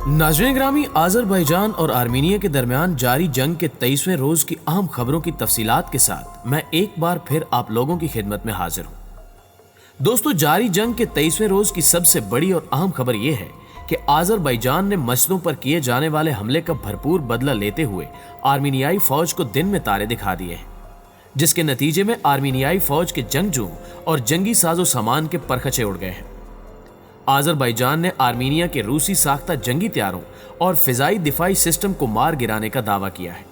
नाज़रीन ग्रामी, आज़रबाईजान और आर्मीनिया के दरमियान जारी जंग के 23वें रोज की अहम खबरों की तफसीलात के साथ मैं एक बार फिर आप लोगों की खिदमत में हाजिर हूँ। दोस्तों, जारी जंग के 23वें रोज की सबसे बड़ी और अहम खबर यह है कि आज़रबाईजान ने मस्जिदों पर किए जाने वाले हमले का भरपूर बदला लेते हुए आर्मीनियाई फौज को दिन में तारे दिखा दिए हैं, जिसके नतीजे में आर्मीनियाई फौज के जंगजुओं और जंगी साजो सामान के परखचे उड़ गए हैं। आज़रबाईजान ने आर्मीनिया के रूसी साख्ता जंगी तैयारों और फिजाई दिफाई सिस्टम को मार गिराने का दावा किया है।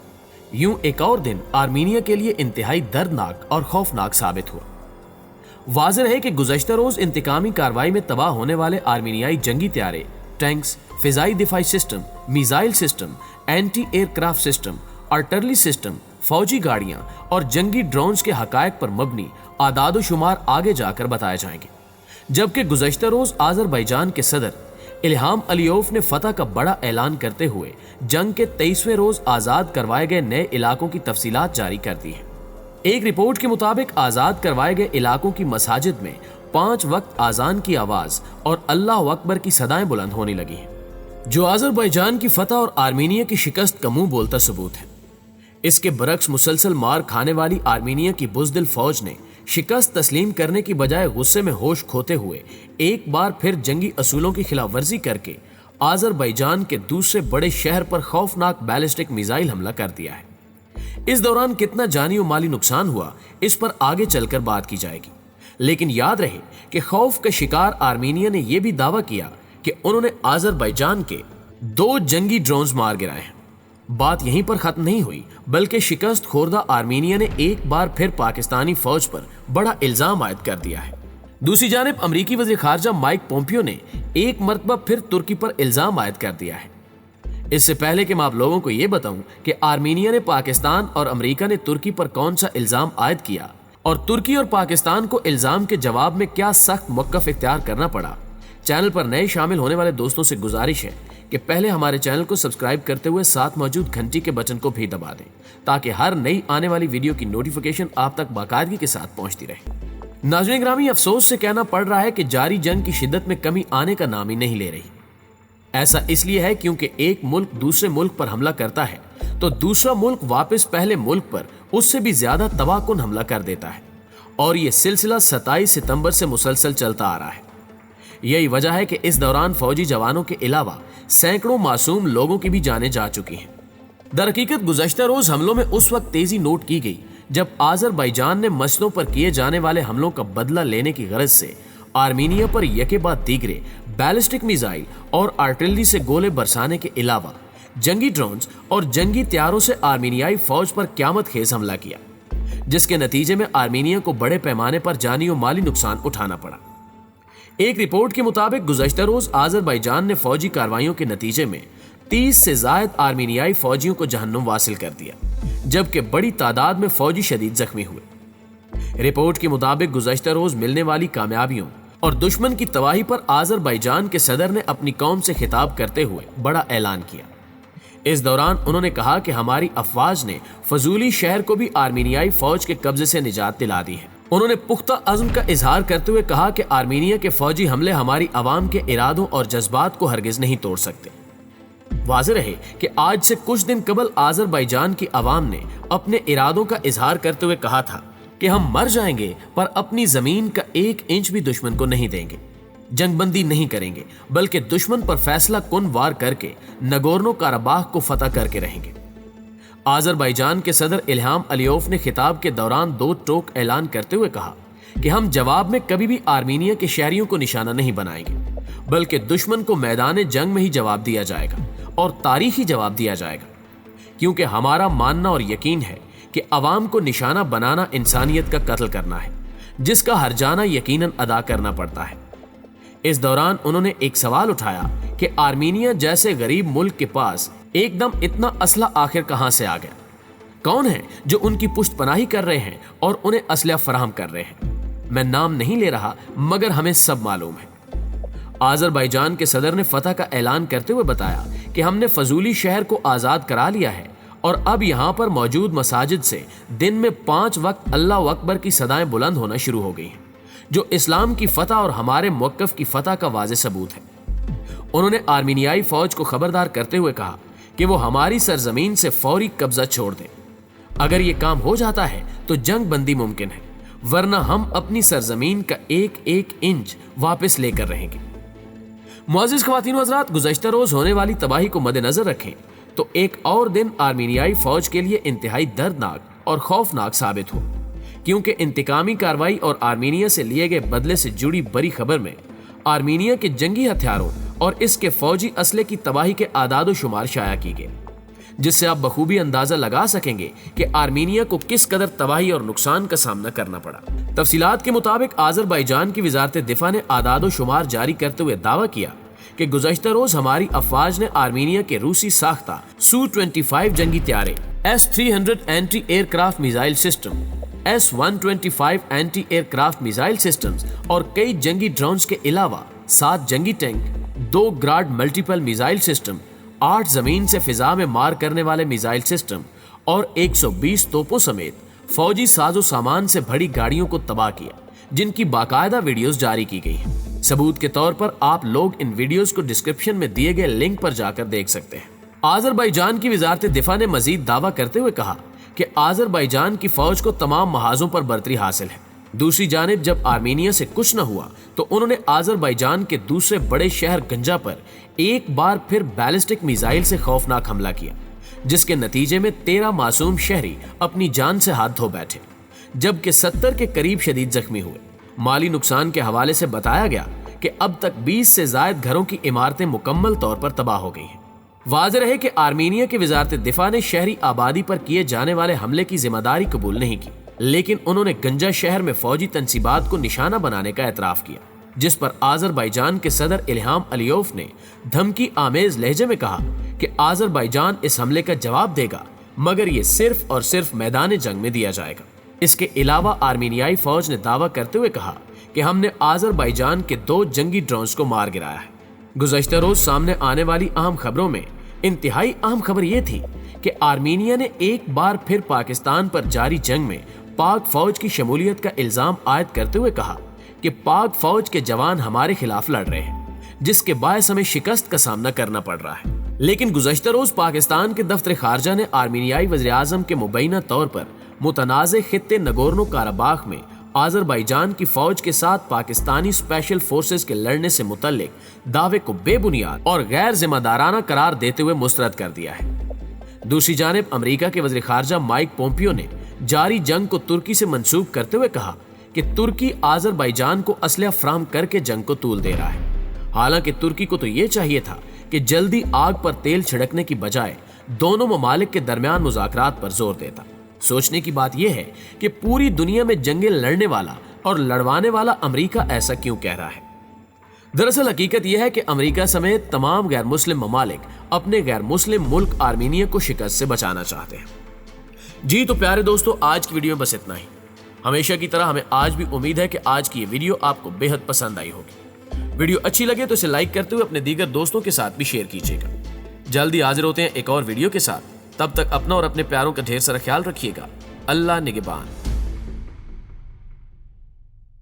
यूं एक और दिन आर्मीनिया के लिए इंतहाई दर्दनाक और खौफनाक साबित हुआ। वाज़ेह है कि गुज़श्ता रोज इंतकामी कार्रवाई में तबाह होने वाले आर्मीनियाई जंगी तैयारे, टैंक्स, फिजाई दिफाई system, missile system, anti aircraft system, artillery system, फौजी गाड़ियां और जंगी ड्रोन्स के हकायक पर मबनी आदाद शुमार आगे जाकर बताए जाएंगे। जबकि गुज़श्ता रोज आज़रबाईजान के सदर इल्हाम अलियोव ने फतह का बड़ा ऐलान करते हुए जंग के 23वें रोज आजाद करवाए गए नए इलाकों की तफसीलात जारी कर दी है। एक रिपोर्ट के मुताबिक आजाद करवाए गए इलाकों की मसाजिद में 5 वक्त आजान की आवाज और अल्लाह अकबर की सदाएं बुलंद होने लगी हैं, जो आज़रबाईजान की फतह और आर्मीनिया की शिकस्त का मुंह बोलता सबूत है। इसके बरक्स मुसलसल मार खाने वाली आर्मीनिया की बुज़दिल फौज ने शिकस्त तस्लीम करने की बजाय गुस्से में होश खोते हुए एक बार फिर जंगी असूलों की खिलाफ वर्जी करके आज़रबाईजान के दूसरे बड़े शहर पर खौफनाक बैलिस्टिक मिसाइल हमला कर दिया है। इस दौरान कितना जानी और माली नुकसान हुआ, इस पर आगे चलकर बात की जाएगी, लेकिन याद रहे कि खौफ का शिकार आर्मीनिया ने यह भी दावा किया कि उन्होंने आज़रबाईजान के 2 जंगी ड्रोन्स मार गिराए हैं। बात यहीं पर खत्म नहीं हुई, बल्कि शिकस्त खोरदा आर्मीनिया ने एक बार फिर पाकिस्तानी फौज पर बड़ा इल्जाम आयद कर दिया है। दूसरी जानिब अमरीकी वज़ीर ख़ारजा माइक पोम्पियो ने एक मरतबा फिर तुर्की पर इल्जाम आयद कर दिया है। इससे पहले कि मैं आप लोगों को यह बताऊं कि आर्मीनिया ने पाकिस्तान और अमरीका ने तुर्की पर कौन सा इल्जाम आयद किया और तुर्की और पाकिस्तान को इल्जाम के जवाब में क्या सख्त मौक़िफ़ इख्तियार करना पड़ा, चैनल पर नए शामिल होने वाले दोस्तों से गुजारिश है कि पहले हमारे चैनल को सब्सक्राइब करते हुए साथ मौजूद घंटी के बटन को भी दबा दें, ताकि हर नई आने वाली वीडियो की नोटिफिकेशन आप तक बाकायदगी के साथ पहुंचती रहे। नाज़रीन ग्रामी, अफसोस से कहना पड़ रहा है कि जारी जंग की शिद्दत में कमी आने का नाम ही नहीं ले रही। ऐसा इसलिए है क्योंकि एक मुल्क दूसरे मुल्क पर हमला करता है तो दूसरा मुल्क वापस पहले मुल्क पर उससे भी ज्यादा तबाहकुन हमला कर देता है, और ये सिलसिला 27 सितंबर से मुसलसल चलता आ रहा है। यही वजह है कि इस दौरान फौजी जवानों के अलावा सैकड़ों मासूम लोगों की भी जानें जा चुकी हैं। दरहकीकत गुज़श्ता रोज हमलों में उस वक्त तेजी नोट की गई जब आज़रबाईजान ने मस्जिदों पर किए जाने वाले हमलों का बदला लेने की गरज से आर्मीनिया पर यके बाद दीगरे बैलिस्टिक मिसाइल और आर्टिलरी से गोले बरसाने के अलावा जंगी ड्रोन्स और जंगी तैयारों से आर्मीनियाई फौज पर क़यामत खेज हमला किया, जिसके नतीजे में आर्मीनिया को बड़े पैमाने पर जानी और माली नुकसान उठाना पड़ा। एक रिपोर्ट के मुताबिक गुज़श्ता रोज आज़रबाईजान ने फौजी कार्रवाइयों के नतीजे में 30 से ज़ायद आर्मीनियाई फौजियों को जहन्नुम वासिल कर दिया, जबकि बड़ी तादाद में फौजी शदीद जख्मी हुए। रिपोर्ट के मुताबिक गुज़श्ता रोज मिलने वाली कामयाबियों और दुश्मन की तबाही पर आज़रबाईजान के सदर ने अपनी कौम से खिताब करते हुए बड़ा ऐलान किया। इस दौरान उन्होंने कहा कि हमारी अफवाज ने फजूली शहर को भी आर्मीनियाई फौज के कब्जे से निजात दिला दी है। उन्होंने पुख्ता अज़्म का इजहार करते हुए कहा कि आर्मीनिया के फौजी हमले हमारी अवाम के इरादों और जज्बात को हरगिज नहीं तोड़ सकते। वाज़ेह रहे कि आज से कुछ दिन कबल आज़रबाईजान की अवाम ने अपने इरादों का इजहार करते हुए कहा था कि हम मर जाएंगे पर अपनी जमीन का 1 इंच भी दुश्मन को नहीं देंगे, जंगबंदी नहीं करेंगे, बल्कि दुश्मन पर फैसला कुन वार करके नगोर्नो काराबाख को फतह करके रहेंगे। आज़रबाईजान के सदर इल्हाम अलियोव ने खिताब के दौरान 2 टोक ऐलान करते हुए कहा कि हम जवाब में कभी भी आर्मीनिया के शहरियों को निशाना नहीं बनाएंगे, बल्कि दुश्मन को मैदान जंग में ही जवाब दिया जाएगा और तारीखी जवाब दिया जाएगा, क्योंकि हमारा मानना और यकीन है कि अवाम को निशाना बनाना इंसानियत का कत्ल करना है, जिसका हर्जाना यकीनन अदा करना पड़ता है। इस दौरान उन्होंने एक सवाल उठाया कि आर्मीनिया जैसे गरीब मुल्क के पास एकदम इतना असला आखिर कहां से आ गया? कौन है जो उनकी पुष्ट पनाही कर रहे हैं और उन्हें असला फराहम कर रहे हैं? मैं नाम नहीं ले रहा, मगर हमें सब मालूम है। आज़रबाईजान के सदर ने फतह का ऐलान करते हुए बताया कि हमने फजूली शहर को आज़ाद करा लिया है और अब यहाँ पर मौजूद मसाजिद से दिन में 5 वक्त अल्लाह अकबर की सदाएं बुलंद होना शुरू हो गई हैं, जो इस्लाम की फतह और हमारे मौक़िफ़ की फतह का वाज़ेह सबूत है। انہوں نے آرمینیائی فوج کو خبردار کرتے ہوئے کہا کہ وہ ہماری سرزمین سے فوری قبضہ چھوڑ دیں۔ اگر یہ کام ہو جاتا ہے تو جنگ بندی ممکن ہے، ورنہ ہم اپنی سرزمین کا ایک ایک انچ واپس لے کر رہیں گے۔ معزز خواتین و حضرات، گزشتہ روز ہونے والی تباہی کو مد نظر رکھیں تو ایک اور دن آرمینیائی فوج کے لیے انتہائی دردناک اور خوفناک ثابت ہوا، کیونکہ انتقامی کارروائی اور آرمینیا سے لیے گئے بدلے سے جڑی بڑی خبر میں آرمینیا کے جنگی ہتھیاروں اور اس کے فوجی اسلحے کی تباہی کے اعداد و شمار شائع کی گئے، جس سے آپ بخوبی اندازہ لگا سکیں گے کہ آرمینیا کو کس قدر تباہی اور نقصان کا سامنا کرنا پڑا۔ تفصیلات کے مطابق آذربائیجان کی وزارت دفاع نے اعداد و شمار جاری کرتے ہوئے دعویٰ کیا کہ گزشتہ روز ہماری افواج نے آرمینیا کے روسی ساختہ سو-25 جنگی طیارے، S-300 anti aircraft missile system, S-125 anti aircraft missile systems اور کئی جنگی ڈرونز کے علاوہ 7 جنگی tank, 2 Grad multiple missile system, 8 زمین سے فضا میں مار کرنے والے میزائل سسٹم اور 120 توپوں سمیت فوجی ساز و سامان سے بھری گاڑیوں کو تباہ کیا، جن کی باقاعدہ ویڈیوز جاری کی گئی ہیں۔ ثبوت کے طور پر آپ لوگ ان ویڈیوز کو ڈسکرپشن میں دیے گئے لنک پر جا کر دیکھ سکتے ہیں۔ آذربائیجان کی وزارت دفاع نے مزید دعویٰ کرتے ہوئے کہا کہ آذربائیجان کی فوج کو تمام محاذوں پر برتری حاصل ہے۔ دوسری جانب جب آرمینیا سے کچھ نہ ہوا تو انہوں نے آذربائیجان کے دوسرے بڑے شہر گنجا پر ایک بار پھر بیلسٹک میزائل سے خوفناک حملہ کیا، جس کے نتیجے میں 13 معصوم شہری اپنی جان سے ہاتھ دھو بیٹھے، جبکہ 70 کے قریب شدید زخمی ہوئے۔ مالی نقصان کے حوالے سے بتایا گیا کہ اب تک 20 سے زائد گھروں کی عمارتیں مکمل طور پر تباہ ہو گئی ہیں۔ واضح رہے کہ آرمینیا کی وزارت دفاع نے شہری آبادی پر کیے جانے والے حملے کی ذمہ داری قبول نہیں کی، لیکن انہوں نے گنجا شہر میں فوجی تنصیبات کو نشانہ بنانے کا اعتراف کیا، جس پر آذربائیجان کے صدر الہام علیوف نے دھمکی آمیز لہجے میں کہا کہ آذربائیجان اس حملے کا جواب دے گا، مگر یہ صرف اور صرف میدان جنگ میں دیا جائے گا۔ اس کے علاوہ آرمینیائی فوج نے دعویٰ کرتے ہوئے کہا کہ ہم نے آذربائیجان کے 2 جنگی ڈرونز کو مار گرایا ہے۔ گزشتہ روز سامنے آنے والی اہم خبروں میں انتہائی اہم خبر یہ تھی کہ آرمینیا نے ایک بار پھر پاکستان پر جاری جنگ میں پاک فوج کی شمولیت کا الزام عائد کرتے ہوئے کہا کہ پاک فوج کے جوان ہمارے خلاف لڑ رہے ہیں، جس کے باعث ہمیں شکست کا سامنا کرنا پڑ رہا ہے۔ لیکن گزشتہ روز پاکستان کے دفتر خارجہ نے آرمینیائی وزیر اعظم کے مبینہ طور پر متنازع خطے نگورنو کاراباخ میں آذربائیجان کی فوج کے ساتھ پاکستانی اسپیشل فورسز کے لڑنے سے متعلق دعوے کو بے بنیاد اور غیر ذمہ دارانہ قرار دیتے ہوئے مسترد کر دیا ہے۔ دوسری جانب امریکہ کے وزیر خارجہ مائک پومپیو نے جاری جنگ کو ترکی سے منسوب کرتے ہوئے کہا کہ ترکی آذربائیجان کو اسلحہ فراہم کر کے جنگ کو طول دے رہا ہے، حالانکہ ترکی کو تو یہ چاہیے تھا کہ جلدی آگ پر تیل چھڑکنے کی بجائے دونوں ممالک کے درمیان مذاکرات پر زور دیتا۔ سوچنے کی بات یہ ہے کہ پوری دنیا میں جنگیں لڑنے والا اور لڑوانے والا امریکہ ایسا کیوں کہہ رہا ہے؟ دراصل حقیقت یہ ہے کہ امریکہ سمیت تمام غیر مسلم ممالک اپنے غیر مسلم ملک آرمینیا کو شکست سے بچانا چاہتے ہیں۔ جی تو پیارے دوستو، آج کی ویڈیو میں بس اتنا ہی۔ ہمیشہ کی طرح ہمیں آج بھی امید ہے کہ آج کی یہ ویڈیو آپ کو بے حد پسند آئی ہوگی۔ ویڈیو اچھی لگے تو اسے لائک کرتے ہوئے اپنے دیگر دوستوں کے ساتھ بھی شیئر کیجیے گا۔ جلدی حاضر ہوتے ہیں ایک اور ویڈیو کے ساتھ، تب تک اپنا اور اپنے پیاروں کا ڈھیر سارا خیال رکھیے گا۔ اللہ نگہبان۔